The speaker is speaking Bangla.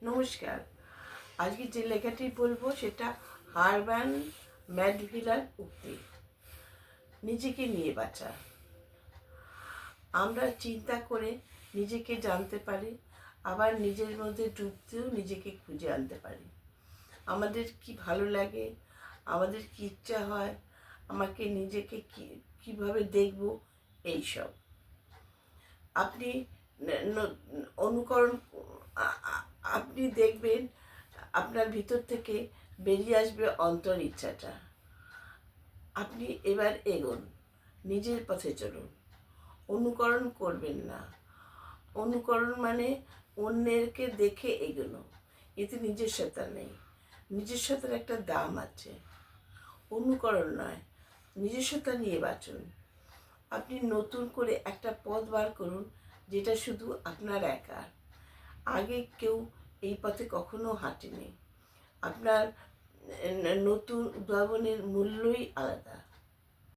নমস্কার। আজকে যে লেখাটি বলবো সেটা হারবার্ট ম্যাকমিলান উক্তি, নিজেকে নিয়ে বাঁচা। আমরা চিন্তা করে নিজেকে জানতে পারি, আবার নিজের মধ্যে ডুবতেও নিজেকে খুঁজে আনতে পারি। আমাদের কি ভালো লাগে, আমাদের কি ইচ্ছা হয়, আমাকে নিজেকে কীভাবে দেখব, এইসব আপনি অনুকরণ আপনি দেখবেন আপনার ভিতর থেকে বেরিয়ে আসবে অন্তর ইচ্ছাটা। আপনি এবার এগোন, নিজের পথে চলুন, অনুকরণ করবেন না। অনুকরণ মানে অন্যেরকে দেখে এগোনো, এতে নিজস্বতা নেই। নিজস্বতার একটা দাম আছে। অনুকরণ নয়, নিজস্বতা নিয়ে বাঁচুন। আপনি নতুন করে একটা পথ বার করুন, যেটা শুধু আপনার একা। আগে কেউ এই পথে কখনো হাঁটেনি। আপনার নতুন উদ্ভাবনের মূল্যই আলাদা।